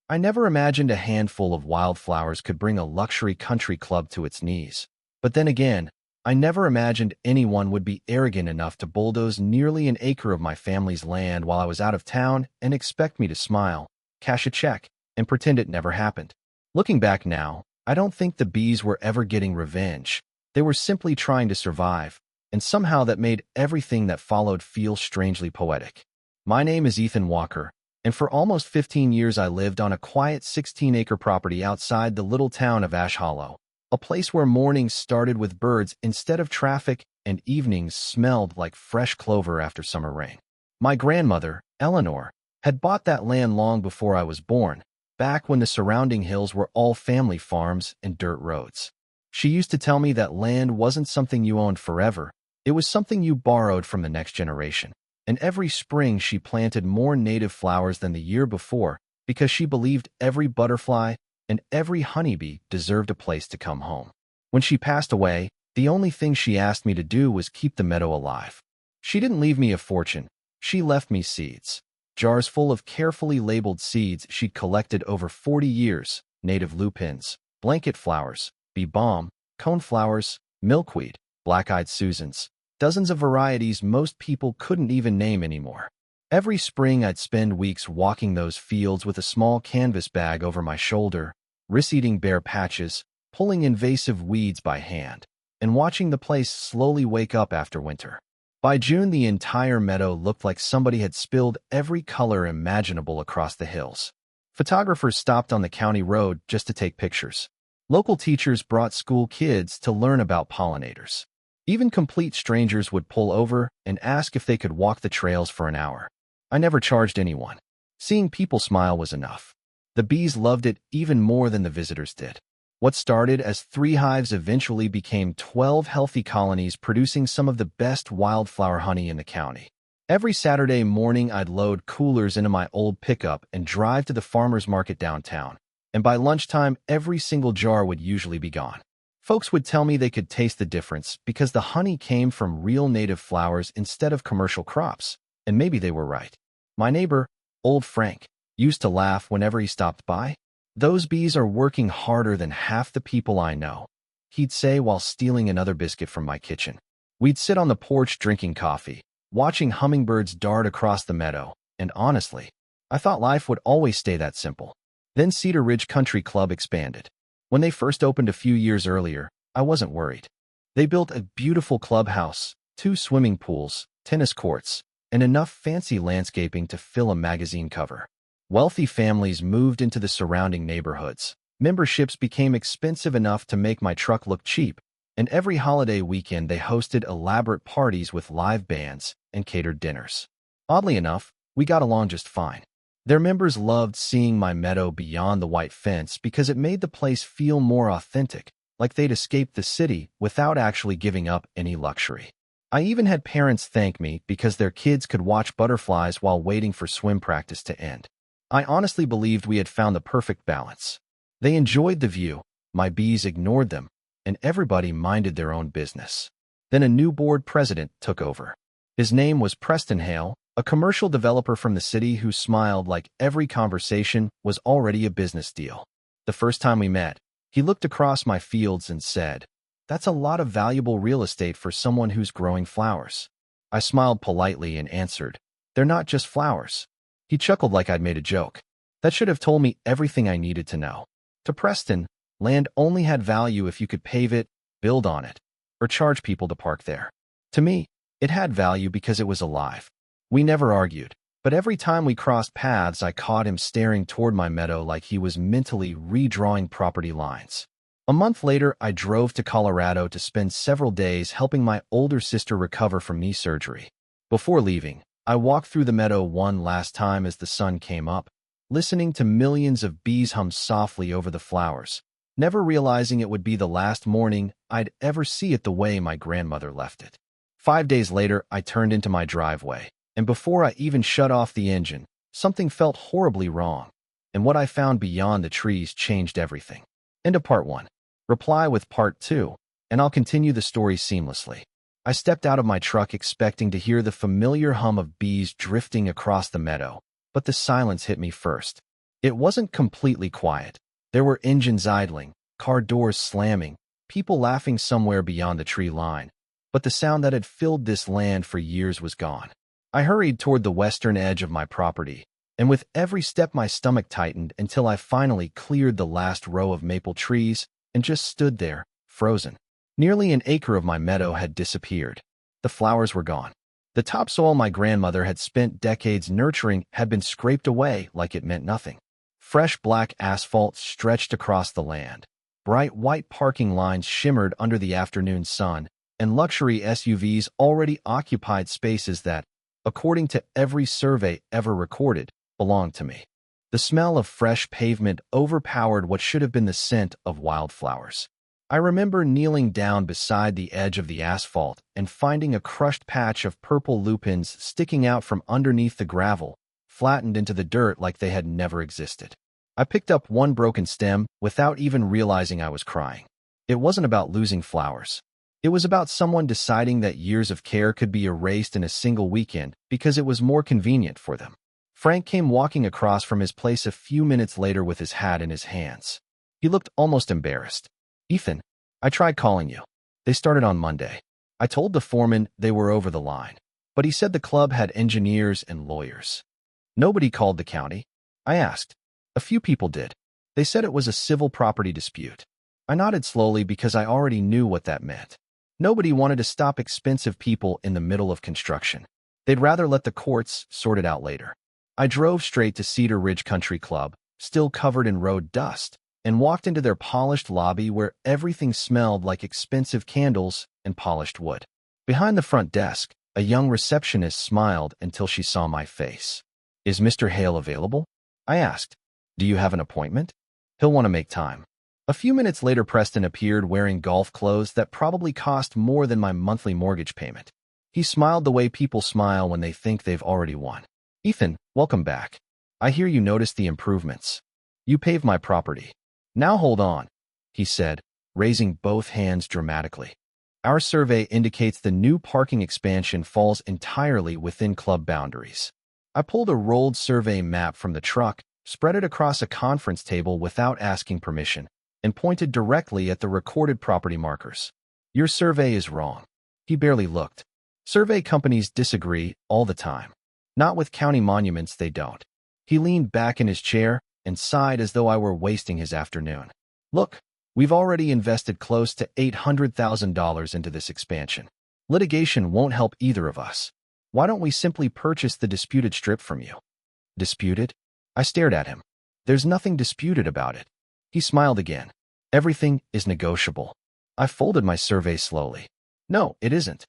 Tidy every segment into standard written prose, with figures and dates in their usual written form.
I never imagined a handful of wildflowers could bring a luxury country club to its knees. But then again, I never imagined anyone would be arrogant enough to bulldoze nearly an acre of my family's land while I was out of town and expect me to smile, cash a check, and pretend it never happened. Looking back now, I don't think the bees were ever getting revenge. They were simply trying to survive, and somehow that made everything that followed feel strangely poetic. My name is Ethan Walker, and for almost 15 years I lived on a quiet 16-acre property outside the little town of Ash Hollow, a place where mornings started with birds instead of traffic and evenings smelled like fresh clover after summer rain. My grandmother, Eleanor, had bought that land long before I was born, back when the surrounding hills were all family farms and dirt roads. She used to tell me that land wasn't something you owned forever, it was something you borrowed from the next generation. And every spring she planted more native flowers than the year before because she believed every butterfly and every honeybee deserved a place to come home. When she passed away, the only thing she asked me to do was keep the meadow alive. She didn't leave me a fortune, she left me seeds. Jars full of carefully labeled seeds she'd collected over 40 years, native lupins, blanket flowers, bee balm, coneflowers, milkweed, black-eyed Susans, dozens of varieties most people couldn't even name anymore. Every spring I'd spend weeks walking those fields with a small canvas bag over my shoulder, reseeding bare patches, pulling invasive weeds by hand, and watching the place slowly wake up after winter. By June, the entire meadow looked like somebody had spilled every color imaginable across the hills. Photographers stopped on the county road just to take pictures. Local teachers brought school kids to learn about pollinators. Even complete strangers would pull over and ask if they could walk the trails for an hour. I never charged anyone. Seeing people smile was enough. The bees loved it even more than the visitors did. What started as 3 hives eventually became 12 healthy colonies producing some of the best wildflower honey in the county. Every Saturday morning I'd load coolers into my old pickup and drive to the farmer's market downtown, and by lunchtime every single jar would usually be gone. Folks would tell me they could taste the difference because the honey came from real native flowers instead of commercial crops, and maybe they were right. My neighbor, old Frank, used to laugh whenever he stopped by. "Those bees are working harder than half the people I know," he'd say while stealing another biscuit from my kitchen. We'd sit on the porch drinking coffee, watching hummingbirds dart across the meadow, and honestly, I thought life would always stay that simple. Then Cedar Ridge Country Club expanded. When they first opened a few years earlier, I wasn't worried. They built a beautiful clubhouse, 2 swimming pools, tennis courts, and enough fancy landscaping to fill a magazine cover. Wealthy families moved into the surrounding neighborhoods. Memberships became expensive enough to make my truck look cheap, and every holiday weekend they hosted elaborate parties with live bands and catered dinners. Oddly enough, we got along just fine. Their members loved seeing my meadow beyond the white fence because it made the place feel more authentic, like they'd escaped the city without actually giving up any luxury. I even had parents thank me because their kids could watch butterflies while waiting for swim practice to end. I honestly believed we had found the perfect balance. They enjoyed the view, my bees ignored them, and everybody minded their own business. Then a new board president took over. His name was Preston Hale, a commercial developer from the city who smiled like every conversation was already a business deal. The first time we met, he looked across my fields and said, "That's a lot of valuable real estate for someone who's growing flowers." I smiled politely and answered, "They're not just flowers." He chuckled like I'd made a joke. That should have told me everything I needed to know. To Preston, land only had value if you could pave it, build on it, or charge people to park there. To me, it had value because it was alive. We never argued, but every time we crossed paths I caught him staring toward my meadow like he was mentally redrawing property lines. A month later, I drove to Colorado to spend several days helping my older sister recover from knee surgery. Before leaving, I walked through the meadow one last time as the sun came up, listening to millions of bees hum softly over the flowers, never realizing it would be the last morning I'd ever see it the way my grandmother left it. 5 days later, I turned into my driveway, and before I even shut off the engine, something felt horribly wrong, and what I found beyond the trees changed everything. End of part 1. Reply with part 2, and I'll continue the story seamlessly. I stepped out of my truck expecting to hear the familiar hum of bees drifting across the meadow, but the silence hit me first. It wasn't completely quiet. There were engines idling, car doors slamming, people laughing somewhere beyond the tree line. But the sound that had filled this land for years was gone. I hurried toward the western edge of my property, and with every step my stomach tightened until I finally cleared the last row of maple trees and just stood there, frozen. Nearly an acre of my meadow had disappeared. The flowers were gone. The topsoil my grandmother had spent decades nurturing had been scraped away like it meant nothing. Fresh black asphalt stretched across the land. Bright white parking lines shimmered under the afternoon sun, and luxury SUVs already occupied spaces that, according to every survey ever recorded, belonged to me. The smell of fresh pavement overpowered what should have been the scent of wildflowers. I remember kneeling down beside the edge of the asphalt and finding a crushed patch of purple lupins sticking out from underneath the gravel, flattened into the dirt like they had never existed. I picked up one broken stem without even realizing I was crying. It wasn't about losing flowers. It was about someone deciding that years of care could be erased in a single weekend because it was more convenient for them. Frank came walking across from his place a few minutes later with his hat in his hands. He looked almost embarrassed. "Ethan, I tried calling you. They started on Monday. I told the foreman they were over the line, but he said the club had engineers and lawyers." "Nobody called the county?" I asked. "A few people did. They said it was a civil property dispute." I nodded slowly because I already knew what that meant. Nobody wanted to stop expensive people in the middle of construction. They'd rather let the courts sort it out later. I drove straight to Cedar Ridge Country Club, still covered in road dust, and walked into their polished lobby where everything smelled like expensive candles and polished wood. Behind the front desk, a young receptionist smiled until she saw my face. "Is Mr. Hale available?" I asked. "Do you have an appointment?" "He'll want to make time." A few minutes later, Preston appeared wearing golf clothes that probably cost more than my monthly mortgage payment. He smiled the way people smile when they think they've already won. "Ethan, welcome back. I hear you noticed the improvements. You paved my property. Now hold on," he said, raising both hands dramatically. "Our survey indicates the new parking expansion falls entirely within club boundaries." I pulled a rolled survey map from the truck, spread it across a conference table without asking permission, and pointed directly at the recorded property markers. "Your survey is wrong." He barely looked. "Survey companies disagree all the time. Not with county monuments, they don't." He leaned back in his chair and sighed as though I were wasting his afternoon. "Look, we've already invested close to $800,000 into this expansion. Litigation won't help either of us. Why don't we simply purchase the disputed strip from you?" "Disputed?" I stared at him. "There's nothing disputed about it." He smiled again. "Everything is negotiable." I folded my survey slowly. "No, it isn't."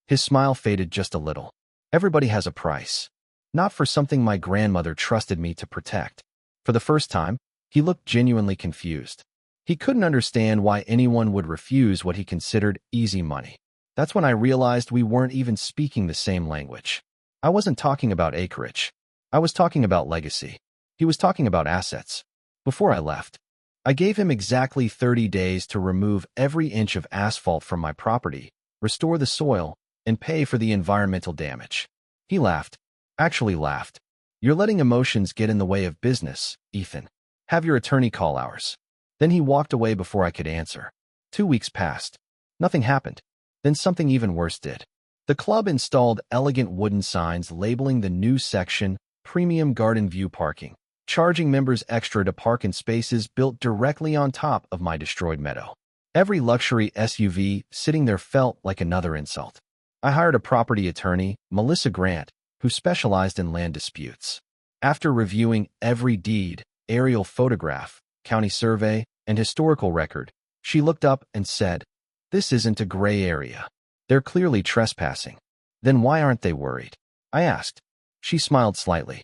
His smile faded just a little. "Everybody has a price. Not for something my grandmother trusted me to protect." For the first time, he looked genuinely confused. He couldn't understand why anyone would refuse what he considered easy money. That's when I realized we weren't even speaking the same language. I wasn't talking about acreage. I was talking about legacy. He was talking about assets. Before I left, I gave him exactly 30 days to remove every inch of asphalt from my property, restore the soil, and pay for the environmental damage. He laughed. Actually laughed. "You're letting emotions get in the way of business, Ethan. Have your attorney call ours." Then he walked away before I could answer. 2 weeks passed. Nothing happened. Then something even worse did. The club installed elegant wooden signs labeling the new section Premium Garden View Parking, charging members extra to park in spaces built directly on top of my destroyed meadow. Every luxury SUV sitting there felt like another insult. I hired a property attorney, Melissa Grant, who specialized in land disputes. After reviewing every deed, aerial photograph, county survey, and historical record, she looked up and said, "This isn't a gray area. They're clearly trespassing." "Then why aren't they worried?" I asked. She smiled slightly.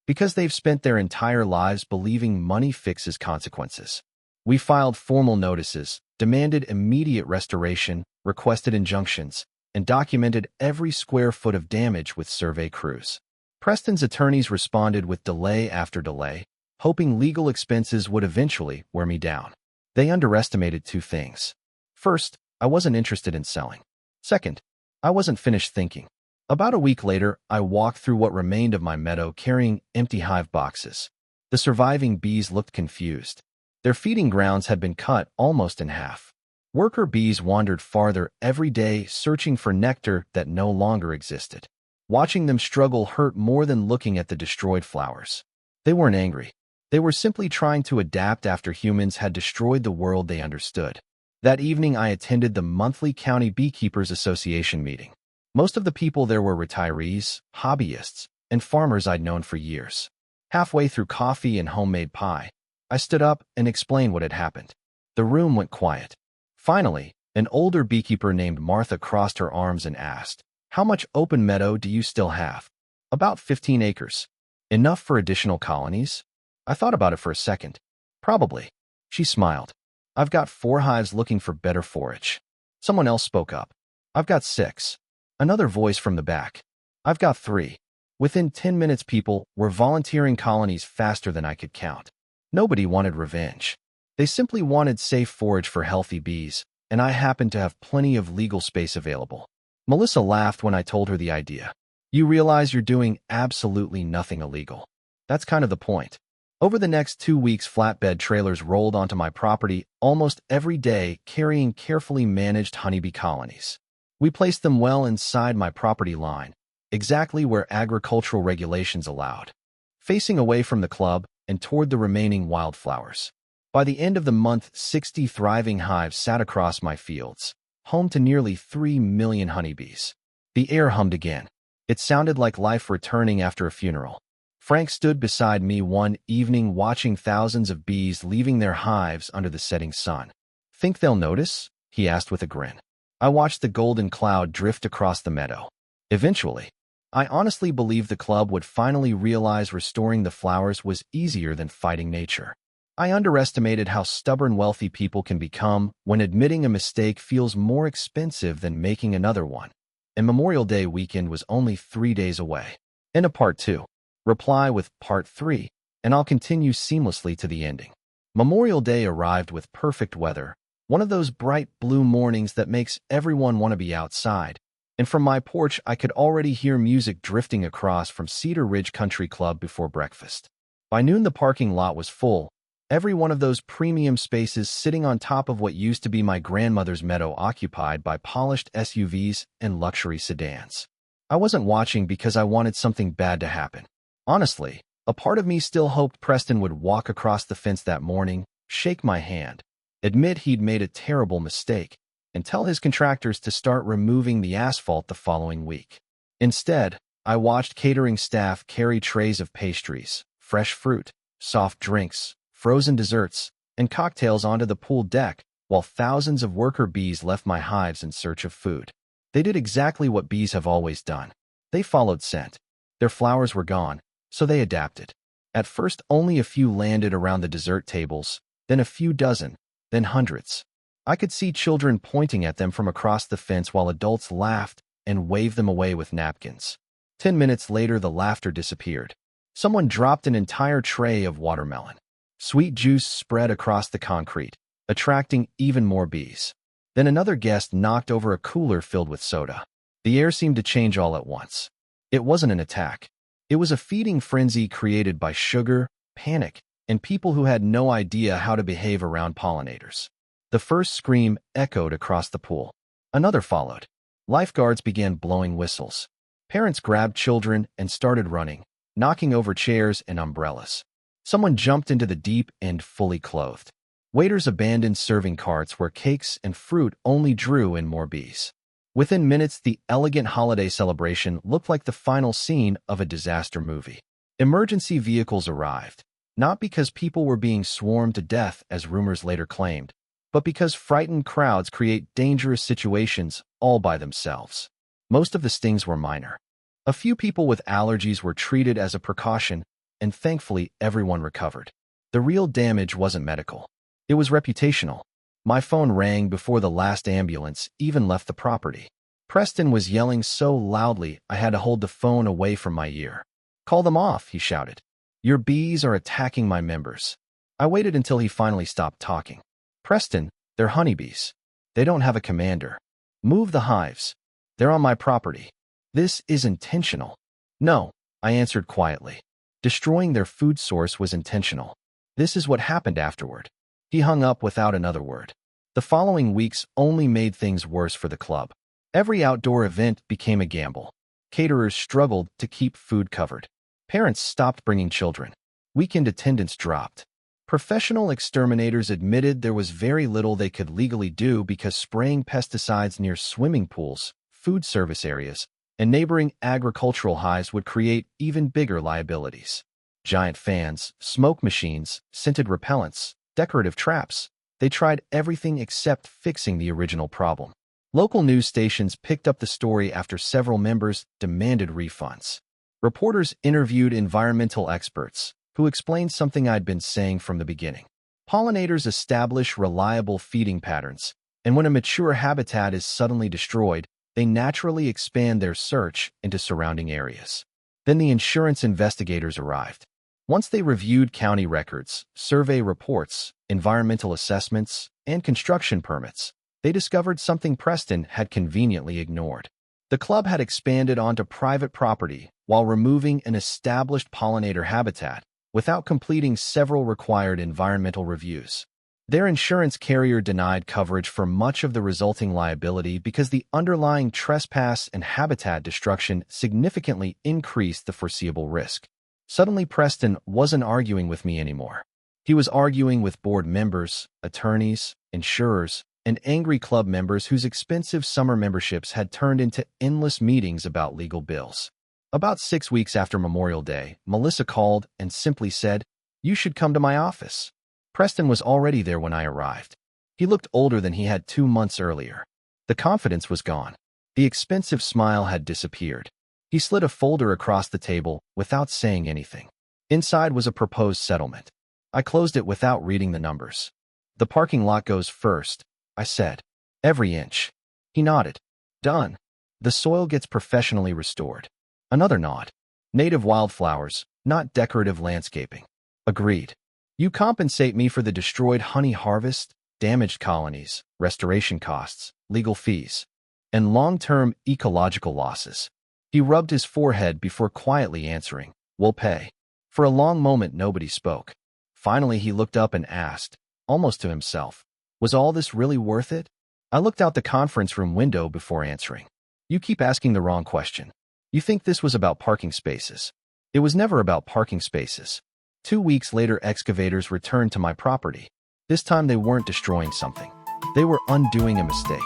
"Because they've spent their entire lives believing money fixes consequences. We filed formal notices, demanded immediate restoration, requested injunctions, and documented every square foot of damage with survey crews. Preston's attorneys responded with delay after delay, hoping legal expenses would eventually wear me down. They underestimated 2 things. First, I wasn't interested in selling. Second, I wasn't finished thinking. About a week later, I walked through what remained of my meadow carrying empty hive boxes. The surviving bees looked confused. Their feeding grounds had been cut almost in half. Worker bees wandered farther every day, searching for nectar that no longer existed. Watching them struggle hurt more than looking at the destroyed flowers. They weren't angry. They were simply trying to adapt after humans had destroyed the world they understood. That evening, I attended the monthly County Beekeepers Association meeting. Most of the people there were retirees, hobbyists, and farmers I'd known for years. Halfway through coffee and homemade pie, I stood up and explained what had happened. The room went quiet. Finally, an older beekeeper named Martha crossed her arms and asked, "How much open meadow do you still have?" "About 15 acres. Enough for additional colonies?" I thought about it for a second. "Probably." She smiled. "I've got 4 hives looking for better forage." Someone else spoke up. "I've got 6. Another voice from the back. "I've got 3. Within 10 minutes, people were volunteering colonies faster than I could count. Nobody wanted revenge. They simply wanted safe forage for healthy bees, and I happened to have plenty of legal space available. Melissa laughed when I told her the idea. "You realize you're doing absolutely nothing illegal. That's kind of the point." Over the next 2 weeks, flatbed trailers rolled onto my property almost every day, carrying carefully managed honeybee colonies. We placed them well inside my property line, exactly where agricultural regulations allowed, facing away from the club and toward the remaining wildflowers. By the end of the month, 60 thriving hives sat across my fields, home to nearly 3 million honeybees. The air hummed again. It sounded like life returning after a funeral. Frank stood beside me one evening watching thousands of bees leaving their hives under the setting sun. "Think they'll notice?" he asked with a grin. I watched the golden cloud drift across the meadow. Eventually, I honestly believed the club would finally realize restoring the flowers was easier than fighting nature. I underestimated how stubborn wealthy people can become when admitting a mistake feels more expensive than making another one. And Memorial Day weekend was only 3 days away. In a part 2. Reply with part 3, and I'll continue seamlessly to the ending. Memorial Day arrived with perfect weather, one of those bright blue mornings that makes everyone want to be outside. And from my porch, I could already hear music drifting across from Cedar Ridge Country Club before breakfast. By noon, the parking lot was full, every one of those premium spaces sitting on top of what used to be my grandmother's meadow occupied by polished SUVs and luxury sedans. I wasn't watching because I wanted something bad to happen. Honestly, a part of me still hoped Preston would walk across the fence that morning, shake my hand, admit he'd made a terrible mistake, and tell his contractors to start removing the asphalt the following week. Instead, I watched catering staff carry trays of pastries, fresh fruit, soft drinks, frozen desserts, and cocktails onto the pool deck, while thousands of worker bees left my hives in search of food. They did exactly what bees have always done. They followed scent. Their flowers were gone, so they adapted. At first, only a few landed around the dessert tables, then a few dozen, then hundreds. I could see children pointing at them from across the fence while adults laughed and waved them away with napkins. 10 minutes later, the laughter disappeared. Someone dropped an entire tray of watermelon. Sweet juice spread across the concrete, attracting even more bees. Then another guest knocked over a cooler filled with soda. The air seemed to change all at once. It wasn't an attack. It was a feeding frenzy created by sugar, panic, and people who had no idea how to behave around pollinators. The first scream echoed across the pool. Another followed. Lifeguards began blowing whistles. Parents grabbed children and started running, knocking over chairs and umbrellas. Someone jumped into the deep end fully clothed. Waiters abandoned serving carts where cakes and fruit only drew in more bees. Within minutes, the elegant holiday celebration looked like the final scene of a disaster movie. Emergency vehicles arrived, not because people were being swarmed to death as rumors later claimed, but because frightened crowds create dangerous situations all by themselves. Most of the stings were minor. A few people with allergies were treated as a precaution, and thankfully everyone recovered. The real damage wasn't medical. It was reputational. My phone rang before the last ambulance even left the property. Preston was yelling so loudly I had to hold the phone away from my ear. "Call them off," he shouted. "Your bees are attacking my members." I waited until he finally stopped talking. "Preston, they're honeybees. They don't have a commander. Move the hives. They're on my property. This is intentional." "No," I answered quietly. Destroying their food source was intentional. This is what happened afterward. He hung up without another word. The following weeks only made things worse for the club. Every outdoor event became a gamble. Caterers struggled to keep food covered. Parents stopped bringing children. Weekend attendance dropped. Professional exterminators admitted there was very little they could legally do because spraying pesticides near swimming pools, food service areas, and neighboring agricultural hives would create even bigger liabilities. Giant fans, smoke machines, scented repellents, decorative traps. They tried everything except fixing the original problem. Local news stations picked up the story after several members demanded refunds. Reporters interviewed environmental experts, who explained something I'd been saying from the beginning. Pollinators establish reliable feeding patterns, and when a mature habitat is suddenly destroyed, they naturally expand their search into surrounding areas. Then the insurance investigators arrived. Once they reviewed county records, survey reports, environmental assessments, and construction permits, they discovered something Preston had conveniently ignored. The club had expanded onto private property while removing an established pollinator habitat without completing several required environmental reviews. Their insurance carrier denied coverage for much of the resulting liability because the underlying trespass and habitat destruction significantly increased the foreseeable risk. Suddenly, Preston wasn't arguing with me anymore. He was arguing with board members, attorneys, insurers, and angry club members whose expensive summer memberships had turned into endless meetings about legal bills. About 6 weeks after Memorial Day, Melissa called and simply said, "You should come to my office." Preston was already there when I arrived. He looked older than he had 2 months earlier. The confidence was gone. The expensive smile had disappeared. He slid a folder across the table without saying anything. Inside was a proposed settlement. I closed it without reading the numbers. "The parking lot goes first," I said. "Every inch." He nodded. "Done. The soil gets professionally restored." Another nod. "Native wildflowers, not decorative landscaping." "Agreed." "You compensate me for the destroyed honey harvest, damaged colonies, restoration costs, legal fees, and long-term ecological losses." He rubbed his forehead before quietly answering, "We'll pay." For a long moment nobody spoke. Finally he looked up and asked, almost to himself, "Was all this really worth it?" I looked out the conference room window before answering. "You keep asking the wrong question. You think this was about parking spaces. It was never about parking spaces." 2 weeks later, excavators returned to my property. This time they weren't destroying something. They were undoing a mistake.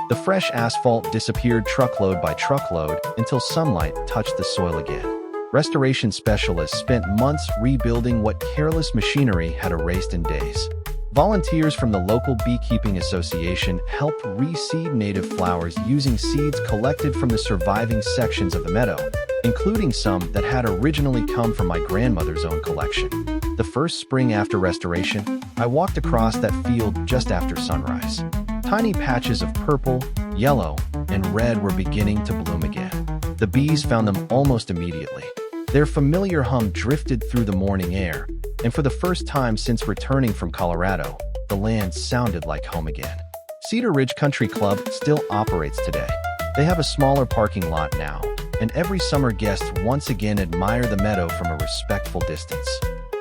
The fresh asphalt disappeared truckload by truckload until sunlight touched the soil again. Restoration specialists spent months rebuilding what careless machinery had erased in days. Volunteers from the local beekeeping association helped reseed native flowers using seeds collected from the surviving sections of the meadow, including some that had originally come from my grandmother's own collection. The first spring after restoration, I walked across that field just after sunrise. Tiny patches of purple, yellow, and red were beginning to bloom again. The bees found them almost immediately. Their familiar hum drifted through the morning air, and for the first time since returning from Colorado, the land sounded like home again. Cedar Ridge Country Club still operates today. They have a smaller parking lot now, and every summer guests once again admire the meadow from a respectful distance.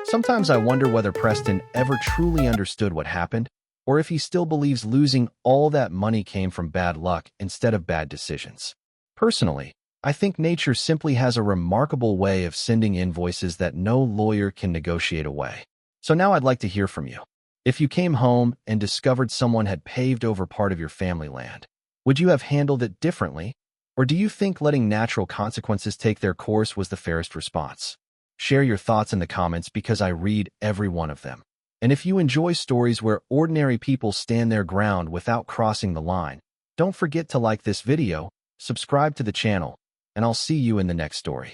Sometimes I wonder whether Preston ever truly understood what happened, or if he still believes losing all that money came from bad luck instead of bad decisions. Personally, I think nature simply has a remarkable way of sending invoices that no lawyer can negotiate away. So now I'd like to hear from you. If you came home and discovered someone had paved over part of your family land, would you have handled it differently? Or do you think letting natural consequences take their course was the fairest response? Share your thoughts in the comments because I read every one of them. And if you enjoy stories where ordinary people stand their ground without crossing the line, don't forget to like this video, subscribe to the channel, and I'll see you in the next story.